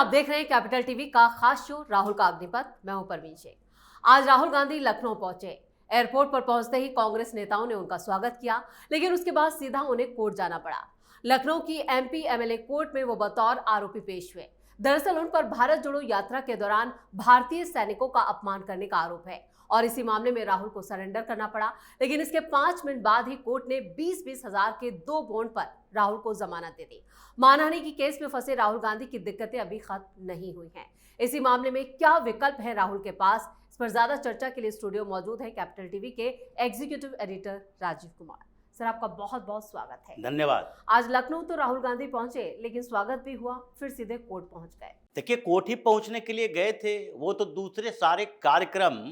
आप देख रहे हैं कैपिटल टीवी का खास शो राहुल का अग्निपथ। मैं हूं परवीन शेख। आज राहुल गांधी लखनऊ पहुंचे। एयरपोर्ट पर पहुंचते ही कांग्रेस नेताओं ने उनका स्वागत किया, लेकिन उसके बाद सीधा उन्हें कोर्ट जाना पड़ा। लखनऊ की एमपी एमएलए कोर्ट में वो बतौर आरोपी पेश हुए। दरअसल उन पर भारत जोड़ो यात्रा के दौरान भारतीय सैनिकों का अपमान करने का आरोप है और इसी मामले में राहुल को सरेंडर करना पड़ा। लेकिन इसके 5 मिनट बाद ही कोर्ट ने 20-20 हजार के 2 बॉन्ड पर राहुल को जमानत दे दी। मानहानि की केस में फंसे राहुल गांधी की दिक्कतें अभी खत्म नहीं हुई हैं। इसी मामले में क्या विकल्प है राहुल के पास, इस पर ज्यादा चर्चा के लिए स्टूडियो मौजूद है कैपिटल टीवी के executive editor Rajiv Kumar. Sir, आपका बहुत बहुत स्वागत है। धन्यवाद। आज लखनऊ तो राहुल गांधी पहुंचे, लेकिन स्वागत भी हुआ, फिर सीधे कोर्ट पहुंच गए। देखिए, कोर्ट ही पहुंचने के लिए गए थे, वो तो दूसरे सारे कार्यक्रम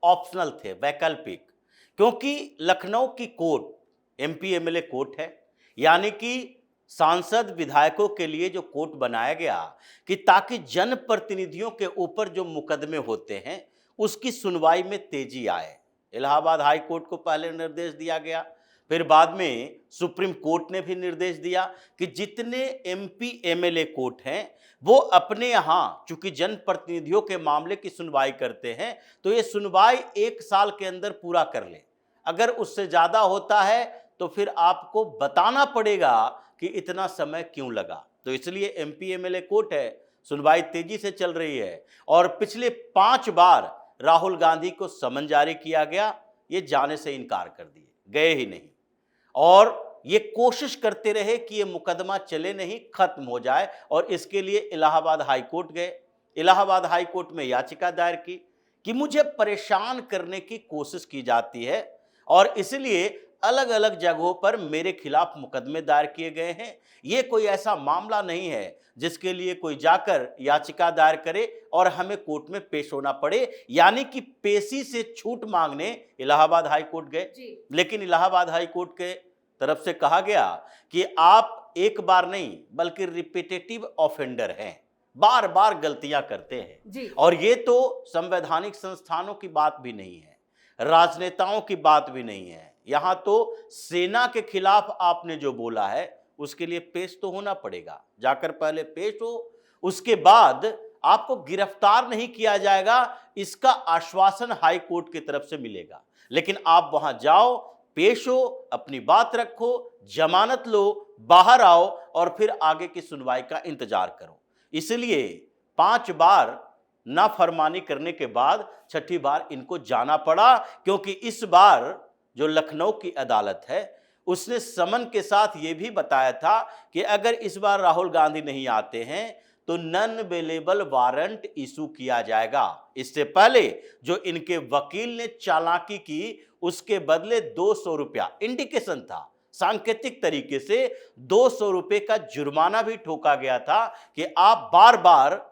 ऑप्शनल थे, वैकल्पिक। क्योंकि लखनऊ की कोर्ट एमपी एमएलए कोर्ट है, यानी कि सांसद विधायकों के लिए जो कोर्ट बनाया गया कि ताकि जनप्रतिनिधियों के ऊपर जो मुकदमे होते हैं उसकी सुनवाई में तेजी आए। इलाहाबाद हाई कोर्ट को पहले निर्देश दिया गया, फिर बाद में सुप्रीम कोर्ट ने भी निर्देश दिया कि जितने एमपी एमएलए कोर्ट हैं वो अपने यहाँ, चूंकि जनप्रतिनिधियों के मामले की सुनवाई करते हैं, तो ये सुनवाई 1 साल के अंदर पूरा कर ले। अगर उससे ज़्यादा होता है तो फिर आपको बताना पड़ेगा कि इतना समय क्यों लगा। तो इसलिए एमपी एमएलए कोर्ट है, सुनवाई तेजी से चल रही है और पिछले 5 बार राहुल गांधी को समन जारी किया गया, ये जाने से इनकार कर दिए, गए ही नहीं। और ये कोशिश करते रहे कि ये मुकदमा चले नहीं, खत्म हो जाए, और इसके लिए इलाहाबाद हाई कोर्ट गए। इलाहाबाद हाई कोर्ट में याचिका दायर की कि मुझे परेशान करने की कोशिश की जाती है और इसलिए अलग अलग जगहों पर मेरे खिलाफ मुकदमे दायर किए गए हैं। ये कोई ऐसा मामला नहीं है जिसके लिए कोई जाकर याचिका दायर करे और हमें कोर्ट में पेश होना पड़े, यानी कि पेशी से छूट मांगने इलाहाबाद हाई कोर्ट गए। लेकिन इलाहाबाद हाई कोर्ट के तरफ से कहा गया कि आप एक बार नहीं बल्कि रिपीटेटिव ऑफेंडर हैं, बार बार गलतियां करते हैं। और ये तो संवैधानिक संस्थानों की बात भी नहीं है, राजनेताओं की बात भी नहीं है, यहां तो सेना के खिलाफ आपने जो बोला है उसके लिए पेश तो होना पड़ेगा। जाकर पहले पेश हो, उसके बाद आपको गिरफ्तार नहीं किया जाएगा, इसका आश्वासन हाई कोर्ट की तरफ से मिलेगा। लेकिन आप वहां जाओ, पेश हो, अपनी बात रखो, जमानत लो, बाहर आओ और फिर आगे की सुनवाई का इंतजार करो। इसलिए 5 बार नाफरमानी करने के बाद 6ठी बार इनको जाना पड़ा, क्योंकि इस बार जो लखनऊ की अदालत है उसने समन के साथ ये भी बताया था कि अगर इस बार राहुल गांधी नहीं आते हैं तो नॉन अवेलेबल वारंट इशू किया जाएगा। इससे पहले जो इनके वकील ने चालाकी की उसके बदले 200 रुपया इंडिकेशन था, सांकेतिक तरीके से 200 रुपये का जुर्माना भी ठोका गया था कि आप बार बार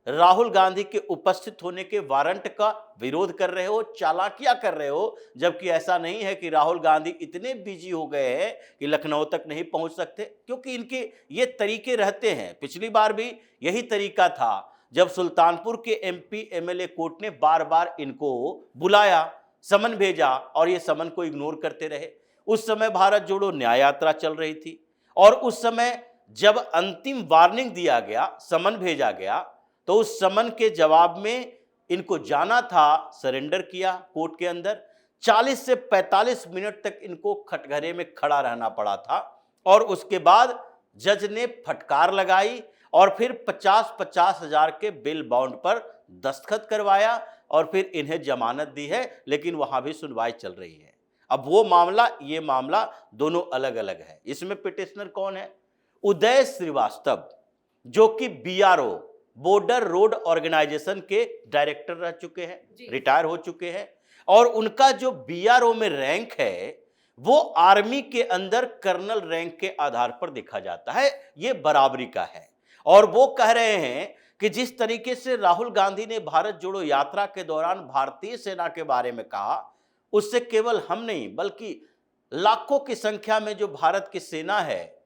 राहुल गांधी के उपस्थित होने के वारंट का विरोध कर रहे हो, चालाकियां कर रहे हो, जबकि ऐसा नहीं है कि राहुल गांधी इतने बिजी हो गए हैं कि लखनऊ तक नहीं पहुंच सकते, क्योंकि इनके ये तरीके रहते हैं। पिछली बार भी यही तरीका था, जब सुल्तानपुर के एमपी एमएलए कोर्ट ने बार बार इनको बुलाया, समन भेजा और ये समन को इग्नोर करते रहे। उस समय भारत जोड़ो न्याय यात्रा चल रही थी और उस समय जब अंतिम वार्निंग दिया गया, समन भेजा गया, तो उस समन के जवाब में इनको जाना था, सरेंडर किया कोर्ट के अंदर। 40 से 45 मिनट तक इनको कटघरे में खड़ा रहना पड़ा था और उसके बाद जज ने फटकार लगाई और फिर 50-50 हजार के बेल बाउंड पर दस्तखत करवाया और फिर इन्हें जमानत दी है। लेकिन वहां भी सुनवाई चल रही है। अब वो मामला, ये मामला दोनों अलग अलग है। इसमें पिटिशनर कौन है? उदय श्रीवास्तव, जो कि बीआरओ, बॉर्डर रोड ऑर्गेनाइजेशन के डायरेक्टर रह चुके हैं, रिटायर हो चुके हैं, और उनका जो बीआरओ में रैंक है वो आर्मी के अंदर कर्नल रैंक के आधार पर देखा जाता है। ये बराबरी का है। और वो कह रहे हैं कि जिस तरीके से राहुल गांधी ने भारत जोड़ो यात्रा के दौरान भारतीय सेना के बारे में कहा, उससे केवल हम नहीं बल्कि लाखों की संख्या में जो भारत की सेना है,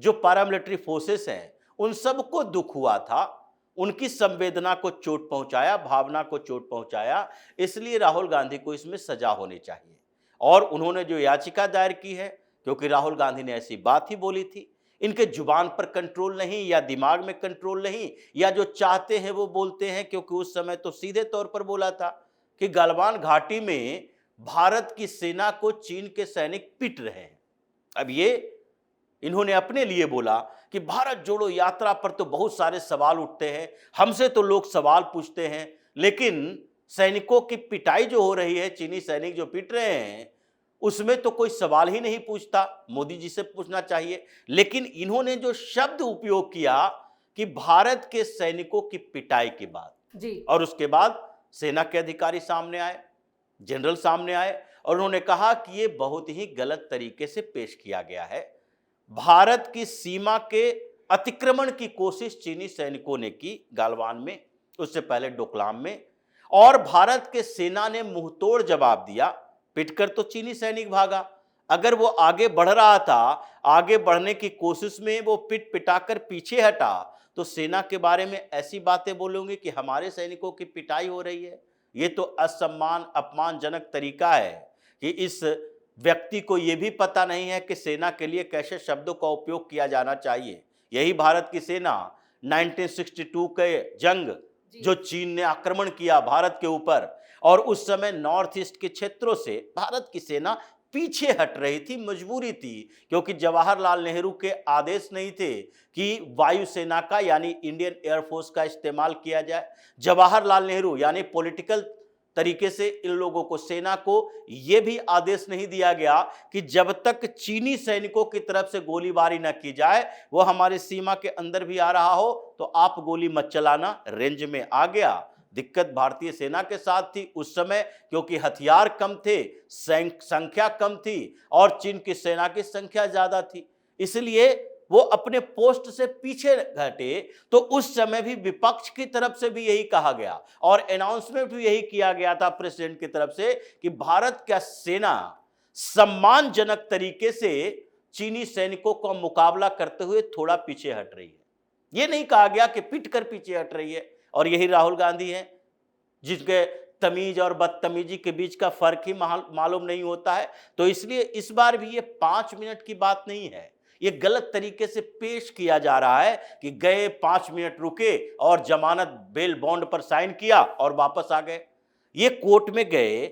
जो पैरामिलिट्री फोर्सेस हैं, उन सबको दुख हुआ था, उनकी संवेदना को चोट पहुंचाया, भावना को चोट पहुंचाया। इसलिए राहुल गांधी को इसमें सजा होनी चाहिए। और उन्होंने जो याचिका दायर की है, क्योंकि राहुल गांधी ने ऐसी बात ही बोली थी इनके जुबान पर कंट्रोल नहीं, या दिमाग में कंट्रोल नहीं, या जो चाहते हैं वो बोलते हैं। क्योंकि उस समय तो सीधे तौर पर बोला था कि गलवान घाटी में भारत की सेना को चीन के सैनिक पीट रहे हैं। अब ये इन्होंने अपने लिए बोला कि भारत जोड़ो यात्रा पर तो बहुत सारे सवाल उठते हैं, हमसे तो लोग सवाल पूछते हैं, लेकिन सैनिकों की पिटाई जो हो रही है, चीनी सैनिक जो पीट रहे हैं, उसमें तो कोई सवाल ही नहीं पूछता, मोदी जी से पूछना चाहिए। लेकिन इन्होंने जो शब्द उपयोग किया कि भारत के सैनिकों की पिटाई के बाद जी। और उसके बाद सेना के अधिकारी सामने आए, जनरल सामने आए, और उन्होंने कहा कि ये बहुत ही गलत तरीके से पेश किया गया है। भारत की सीमा के अतिक्रमण की कोशिश चीनी सैनिकों ने की गालवान में, उससे पहले डोकलाम में, और भारत के सेना ने मुंहतोड़ जवाब दिया। पिटकर तो चीनी सैनिक भागा। अगर वो आगे बढ़ रहा था, आगे बढ़ने की कोशिश में वो पिट पिटाकर पीछे हटा, तो सेना के बारे में ऐसी बातें बोलोगे कि हमारे सैनिकों की पिटाई हो रही है। ये तो असम्मान, अपमानजनक तरीका है कि इस व्यक्ति को यह भी पता नहीं है कि सेना के लिए कैसे शब्दों का उपयोग किया जाना चाहिए। यही भारत की सेना 1962 के जंग, जो चीन ने आक्रमण किया भारत के ऊपर, और उस समय नॉर्थ ईस्ट के क्षेत्रों से भारत की सेना पीछे हट रही थी, मजबूरी थी, क्योंकि जवाहरलाल नेहरू के आदेश नहीं थे कि वायुसेना का यानी इंडियन एयरफोर्स का इस्तेमाल किया जाए। जवाहरलाल नेहरू यानी पॉलिटिकल तरीके से इन लोगों को, सेना को यह भी आदेश नहीं दिया गया कि जब तक चीनी सैनिकों की तरफ से गोलीबारी न की जाए, वो हमारी सीमा के अंदर भी आ रहा हो तो आप गोली मत चलाना। रेंज में आ गया। दिक्कत भारतीय सेना के साथ थी उस समय, क्योंकि हथियार कम थे, संख्या कम थी, और चीन की सेना की संख्या ज्यादा थी, इसलिए वो अपने पोस्ट से पीछे हटे। तो उस समय भी विपक्ष की तरफ से भी यही कहा गया और अनाउंसमेंट भी यही किया गया था प्रेसिडेंट की तरफ से कि भारत का सेना सम्मानजनक तरीके से चीनी सैनिकों का मुकाबला करते हुए थोड़ा पीछे हट रही है। यह नहीं कहा गया कि पिट कर पीछे हट रही है। और यही राहुल गांधी हैं जिसके तमीज और बदतमीजी के बीच का फर्क ही मालूम नहीं होता है। तो इसलिए इस बार भी ये 5 मिनट की बात नहीं है, ये गलत तरीके से पेश किया जा रहा है कि गए 5 मिनट रुके और जमानत बेल बॉन्ड पर साइन किया और वापस आ गए। ये कोर्ट में गए,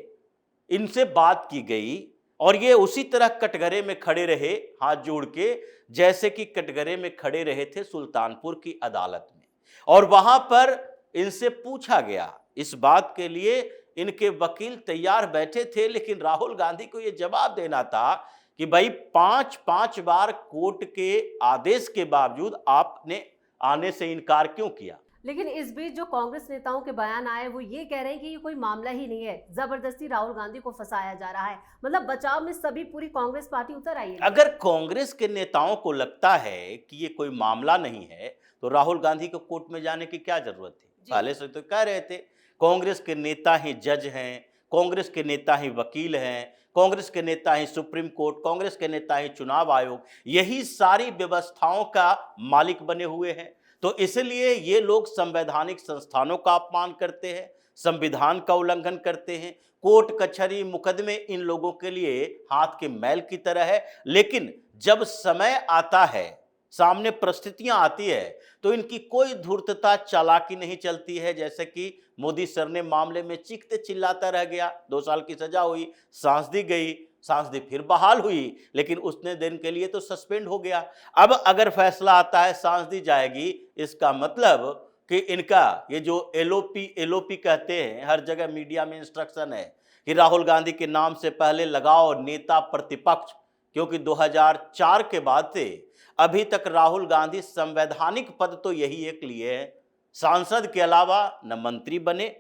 इनसे बात की गई, और ये उसी तरह कटघरे में खड़े रहे हाथ जोड़ के, जैसे कि कटघरे में खड़े रहे थे सुल्तानपुर की अदालत में। और वहां पर इनसे पूछा गया, इस बात के लिए इनके वकील तैयार बैठे थे, लेकिन राहुल गांधी को यह जवाब देना था कि भाई 5 बार कोर्ट के आदेश के बावजूद आपने आने से इनकार क्यों किया। लेकिन इस बीच जो कांग्रेस नेताओं के बयान आए वो ये कह रहे हैं कि ये कोई मामला ही नहीं है, जबरदस्ती राहुल गांधी को फंसाया जा रहा है। मतलब बचाव में सभी पूरी कांग्रेस पार्टी उतर आई है। अगर कांग्रेस के नेताओं को लगता है कि ये कोई मामला नहीं है तो राहुल गांधी को कोर्ट में जाने की क्या जरूरत थी। पहले से तो कह रहे थे कांग्रेस के नेता ही जज हैं, कांग्रेस के नेता ही वकील हैं, कांग्रेस के नेता ही सुप्रीम कोर्ट, कांग्रेस के नेता ही चुनाव आयोग, यही सारी व्यवस्थाओं का मालिक बने हुए हैं। तो इसलिए ये लोग संवैधानिक संस्थानों का अपमान करते हैं, संविधान का उल्लंघन करते हैं। कोर्ट कचहरी मुकदमे इन लोगों के लिए हाथ के मैल की तरह है। लेकिन जब समय आता है, सामने परिस्थितियां आती है, तो इनकी कोई धूर्तता चालाकी नहीं चलती है। जैसे कि मोदी सर ने मामले में चीखते चिल्लाता रह गया, 2 साल की सजा हुई, सांस दी गई, सांस दी फिर बहाल हुई, लेकिन उतने दिन के लिए तो सस्पेंड हो गया। अब अगर फैसला आता है सांस दी जाएगी, इसका मतलब कि इनका ये जो एलओपी कहते हैं, हर जगह मीडिया में इंस्ट्रक्शन है कि राहुल गांधी के नाम से पहले लगाओ नेता प्रतिपक्ष, क्योंकि 2004 के बाद से अभी तक राहुल गांधी संवैधानिक पद तो यही एक लिए है, सांसद के अलावा न मंत्री बने,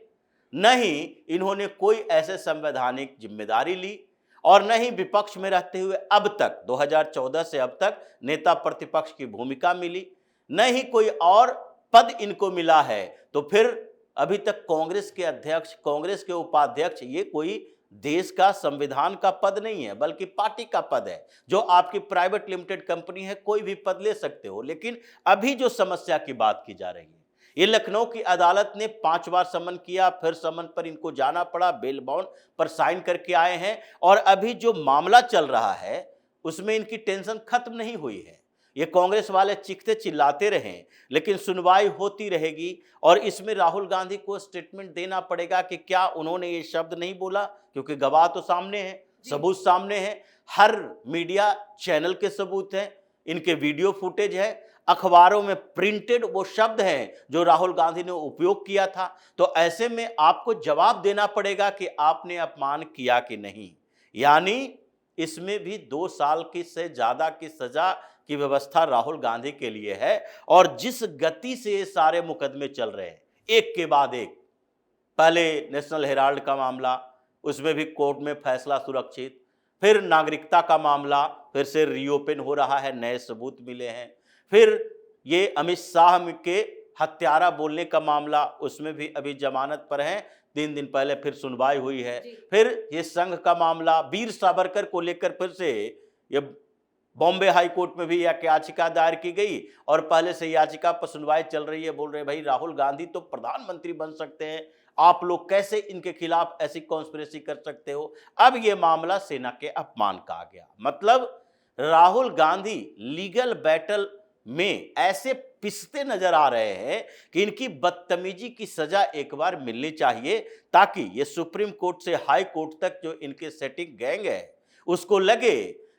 न ही इन्होंने कोई ऐसे संवैधानिक जिम्मेदारी ली, और न ही विपक्ष में रहते हुए अब तक 2014 से अब तक नेता प्रतिपक्ष की भूमिका मिली, न ही कोई और पद इनको मिला है। तो फिर अभी तक कांग्रेस के अध्यक्ष, कांग्रेस के उपाध्यक्ष, ये कोई देश का संविधान का पद नहीं है, बल्कि पार्टी का पद है। जो आपकी प्राइवेट लिमिटेड कंपनी है, कोई भी पद ले सकते हो। लेकिन अभी जो समस्या की बात की जा रही है, ये लखनऊ की अदालत ने 5 बार समन किया, फिर समन पर इनको जाना पड़ा, बेल बॉन्ड पर साइन करके आए हैं। और अभी जो मामला चल रहा है उसमें इनकी टेंशन खत्म नहीं हुई है, ये कांग्रेस वाले चीखते चिल्लाते रहें, लेकिन सुनवाई होती रहेगी और इसमें राहुल गांधी को स्टेटमेंट देना पड़ेगा कि क्या उन्होंने ये शब्द नहीं बोला, क्योंकि गवाह तो सामने हैं, सबूत सामने हैं, हर मीडिया चैनल के सबूत हैं, इनके वीडियो फुटेज है, अखबारों में प्रिंटेड वो शब्द हैं जो राहुल गांधी ने उपयोग किया था। तो ऐसे में आपको जवाब देना पड़ेगा कि आपने अपमान किया कि नहीं। यानी इसमें भी 2 साल की से ज्यादा की सजा की व्यवस्था राहुल गांधी के लिए है। और जिस गति से ये सारे मुकदमे चल रहे हैं एक के बाद एक, पहले नेशनल हेराल्ड का मामला, उसमें भी कोर्ट में फैसला सुरक्षित, फिर नागरिकता का मामला फिर से रीओपन हो रहा है, नए सबूत मिले हैं, फिर ये अमित शाह के हत्यारा बोलने का मामला, उसमें भी अभी जमानत पर है, 3 दिन पहले फिर सुनवाई हुई है, फिर ये संघ का मामला, वीर सावरकर को लेकर फिर से ये बॉम्बे हाई कोर्ट में भी याचिका दायर की गई और पहले से याचिका पर सुनवाई चल रही है। बोल रहे भाई राहुल गांधी तो प्रधानमंत्री बन सकते हैं, आप लोग कैसे इनके खिलाफ ऐसी कॉन्स्पिरेसी कर सकते हो। अब ये मामला सेना के अपमान का आ गया। मतलब राहुल गांधी लीगल बैटल में ऐसे पिसते नजर आ रहे हैं कि इनकी बदतमीजी की सजा एक बार मिलनी चाहिए, ताकि ये सुप्रीम कोर्ट से हाई कोर्ट तक जो इनके सेटिंग गैंग है उसको लगे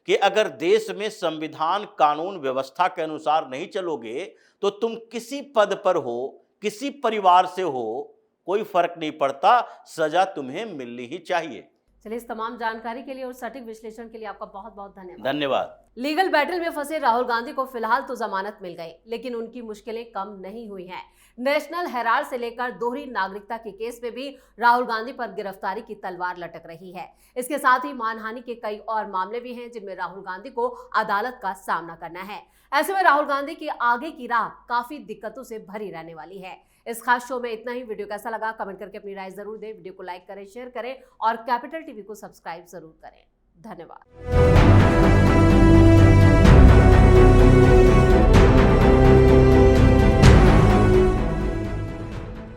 कि अगर देश में संविधान कानून व्यवस्था के अनुसार नहीं चलोगे तो तुम किसी पद पर हो, किसी परिवार से हो, कोई फर्क नहीं पड़ता, सजा तुम्हें मिलनी ही चाहिए। चलिए, इस तमाम जानकारी के लिए और सटीक विश्लेषण के लिए आपका बहुत बहुत धन्यवाद। धन्यवाद। लीगल बैटल में फंसे राहुल गांधी को फिलहाल तो जमानत मिल गई, लेकिन उनकी मुश्किलें कम नहीं हुई हैं। नेशनल हेराल्ड से लेकर दोहरी नागरिकता के केस में भी राहुल गांधी पर गिरफ्तारी की तलवार लटक रही है। इसके साथ ही मानहानि के कई और मामले भी हैं जिनमें राहुल गांधी को अदालत का सामना करना है। ऐसे में राहुल गांधी की आगे की राह काफी दिक्कतों से भरी रहने वाली है। इस खास शो में इतना ही। वीडियो कैसा लगा कमेंट करके अपनी राय जरूर दें। वीडियो को लाइक करें, शेयर करें और कैपिटल टीवी को सब्सक्राइब जरूर करें। धन्यवाद।